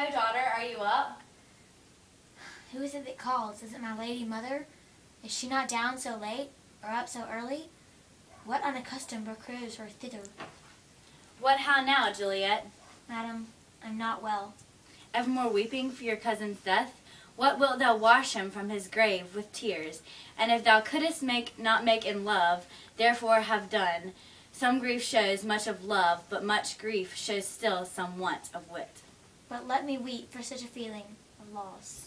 Oh, daughter, are you up? Who is it that calls? Is it my lady mother? Is she not down so late, or up so early? What unaccustomed recruits her thither? What how now, Juliet? Madam, I'm not well. Evermore weeping for your cousin's death? What wilt thou wash him from his grave with tears? And if thou couldst not make in love, therefore have done, some grief shows much of love, but much grief shows still some want of wit. But let me weep for such a feeling of loss.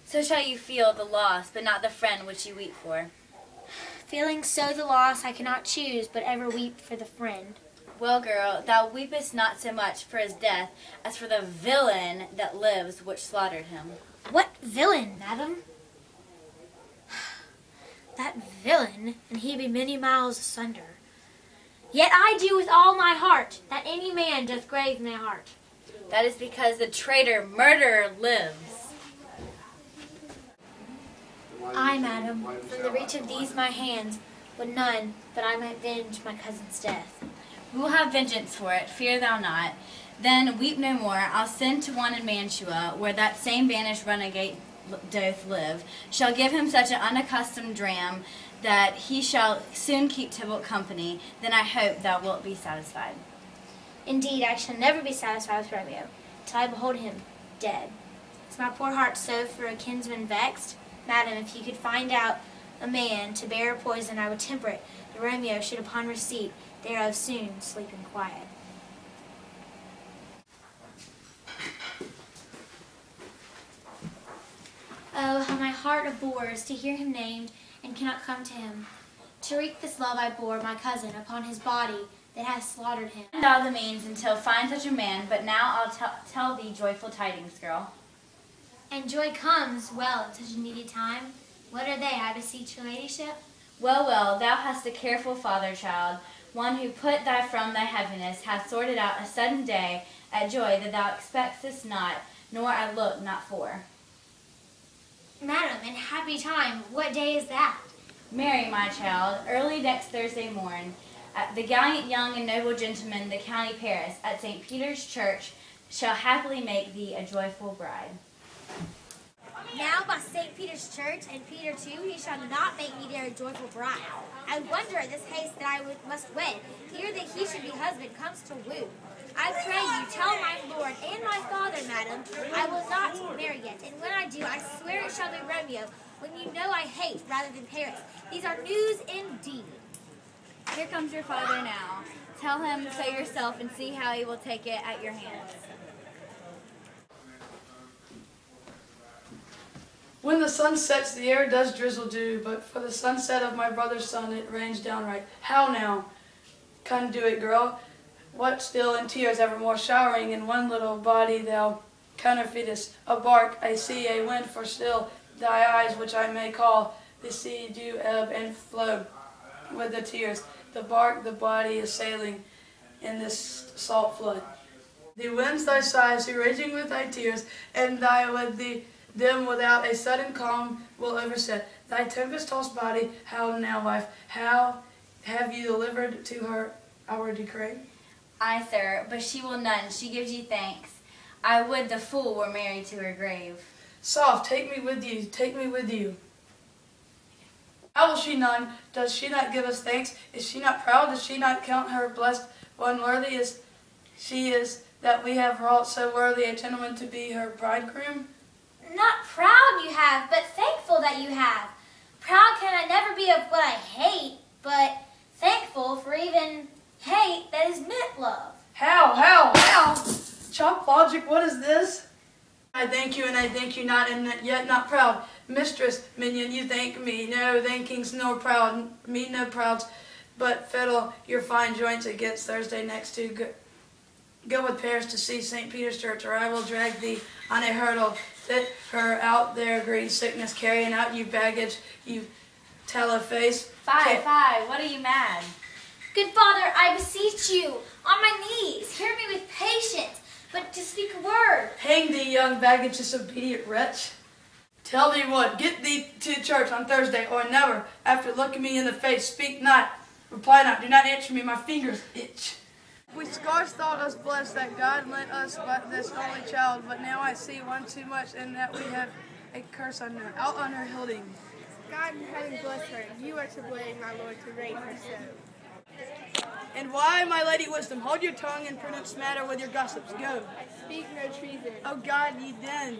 So shall you feel the loss, but not the friend which you weep for. Feeling so the loss, I cannot choose but ever weep for the friend. Well, girl, thou weepest not so much for his death as for the villain that lives which slaughtered him. What villain, madam? That villain, and he be many miles asunder. Yet I do with all my heart that any man doth grave my heart. That is because the traitor murderer lives. I, madam, from the reach of these my hands, would none but I might venge my cousin's death. We will have vengeance for it, fear thou not. Then weep no more. I'll send to one in Mantua, where that same banished renegade doth live, shall give him such an unaccustomed dram that he shall soon keep Tybalt company. Then I hope thou wilt be satisfied. Indeed, I shall never be satisfied with Romeo, till I behold him dead. Is my poor heart so for a kinsman vexed? Madam, if you could find out a man to bear a poison, I would temper it, that Romeo should upon receipt thereof soon sleep in quiet. Oh, how my heart abhors to hear him named, and cannot come to him. To wreak this love I bore my cousin upon his body that hath slaughtered him. And all the means until find such a man, but now I'll tell thee joyful tidings, girl. And joy comes well in such a needy time. What are they, I beseech your ladyship? Well, well, thou hast a careful father, child, one who put thy from thy heaviness, hath sorted out a sudden day at joy that thou expectest not, nor I look not for. Madam, in happy time, what day is that? Marry, my child, early next Thursday morn, the gallant young and noble gentleman, the county Paris, at St. Peter's Church, shall happily make thee a joyful bride. Now by St. Peter's Church, and Peter too, he shall not make me there a joyful bride. I wonder at this haste that I must wed, ere that he should be husband comes to woo. I pray you tell my lord and my father, madam, I will not marry yet, and when I do, I swear it shall be Romeo, when you know I hate rather than Paris. These are news indeed. Here comes your father now. Tell him so yourself and see how he will take it at your hands. When the sun sets, the air does drizzle dew, but for the sunset of my brother's son, it rains downright. How now? Come do it, girl. What still in tears evermore showering in one little body thou counterfeitest? A bark, I see a wind, for still thy eyes, which I may call the sea, do ebb and flow with the tears. The bark, the body is sailing in this salt flood. The winds thy sighs, raging with thy tears, and thy with the them without a sudden calm will overset thy tempest-tossed body. How now, wife? How have you delivered to her our decree? Aye, sir, but she will none. She gives you thanks. I would the fool were married to her grave. Soft, take me with you, take me with you. How will she none? Does she not give us thanks? Is she not proud? Does she not count her blessed one worthy as she is that we have wrought so worthy a gentleman to be her bridegroom? Not proud you have, but thankful that you have. Proud can I never be of what I hate, but thankful for even hate that is meant love. How? Chalk logic, what is this? I thank you and I thank you not, and yet not proud. Mistress, minion, you thank me. No thankings nor proud, me no prouds, but fiddle your fine joints against Thursday next to go with Paris to see St. Peter's Church, or I will drag thee on a hurdle, fit her out there, green sickness, carrying out you baggage, you tallow face. Fie, what are you mad? Good father, I beseech you, on my knees, hear me with patience, but to speak a word. Hang thee, young baggage, disobedient wretch. Tell thee what, get thee to church on Thursday, or never, after looking me in the face, speak not, reply not, do not answer me, my fingers itch. We scarce thought us blessed that God lent us but this only child, but now I see one too much, and that we have a curse on her, out on her holding. God in heaven bless her. You are to blame, my lord, to rape her so. And why, my lady wisdom, hold your tongue and prudence matter with your gossips, go. I speak no treason. Oh God, ye den.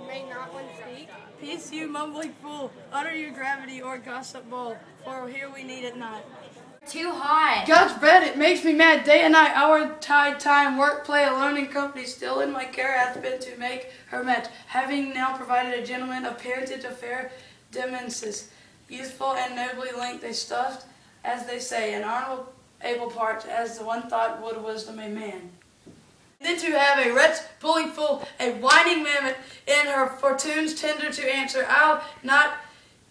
May not one speak? Peace, you mumbling fool, utter your gravity or gossip bull, for here we need it not. Too hot. God's bread, it makes me mad. Day and night, hour, tide, time, work, play, alone in company, still in my care hath been to make her met. Having now provided a gentleman of parentage of fair demences, youthful and nobly linked, they stuffed, as they say, an honorable able part, as the one thought would wisdom a man. Then to have a wretch, bully fool, a whining mammoth, in her fortunes tender to answer, I'll not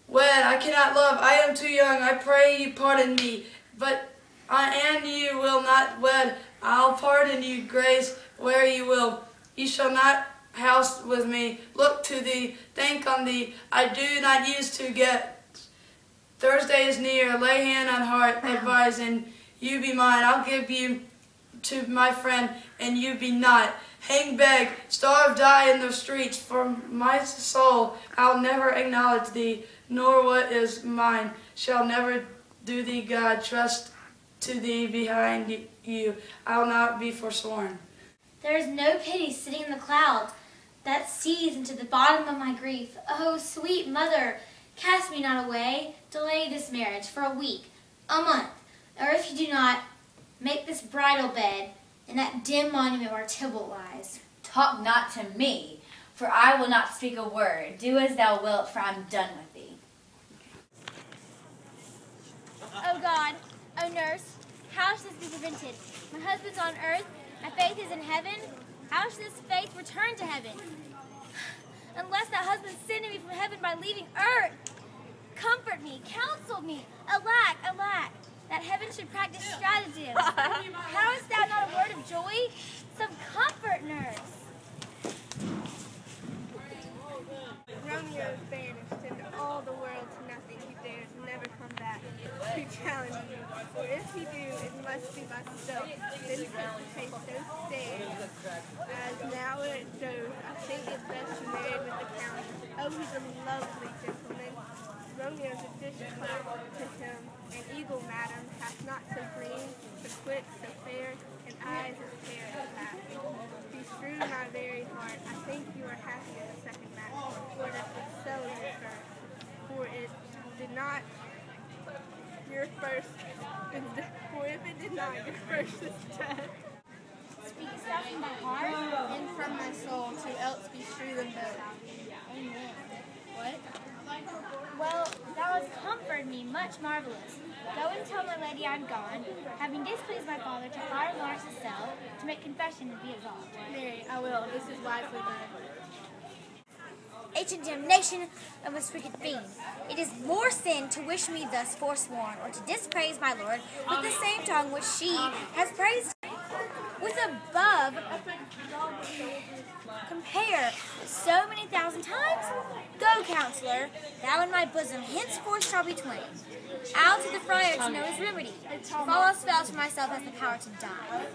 wed, I cannot love, I am too young, I pray you pardon me. But and you will not wed, I'll pardon you, grace, where you will. You shall not house with me, look to thee, think on thee, I do not use to get. Thursday is near, lay hand on heart, advise, and you be mine, I'll give you to my friend, and you be not. Hang, beg, starve, die in the streets, for my soul, I'll never acknowledge thee, nor what is mine shall never do thee, God, trust to thee behind you, I'll not be forsworn. There is no pity sitting in the clouds that sees into the bottom of my grief. Oh, sweet mother, cast me not away, delay this marriage for a week, a month, or if you do not, make this bridal bed in that dim monument where Tybalt lies. Talk not to me, for I will not speak a word. Do as thou wilt, for I'm done with thee. Oh God, oh nurse, how shall this be prevented? My husband's on earth, my faith is in heaven. How shall this faith return to heaven? Unless that husband sending me from heaven by leaving earth. Comfort me, counsel me, alack, alack, that heaven should practice stratagems. Hast thou not a word of joy? Some comfort, nurse. Romeo is banished into all the world to nothing. He dares never come back. We challenge you, for if he do, it must be by stealth. Then he puts the face so staid, as now it shows. I think it best you married with the count. Oh, he's a lovely gentleman. Romeo's a dish clap to him, an eagle, madam, hath not so green, so quick, so fair, and eyes as fair as that. Bestrew my very heart, I think you are happy in the second match, for that would sell your first, for it did not your first, for if it did not, your first is dead. Speakest thou from my heart? And from my soul, to else bestrew them both. Amen. What? Well, thou hast comforted me much marvelous. Go and tell my lady I'm gone, having displeased my father to fire Lawrence's cell, to make confession and be absolved. Mary, I will. This is wisely done. Ancient damnation of this wicked fiend. It is more sin to wish me thus forsworn, or to dispraise my lord with the same tongue which she has praised him. With above compare so many thousand times? Go, counselor, thou in my bosom henceforth shall be twain. I'll to the friar to know his remedy. If all else fails for myself has the power to die.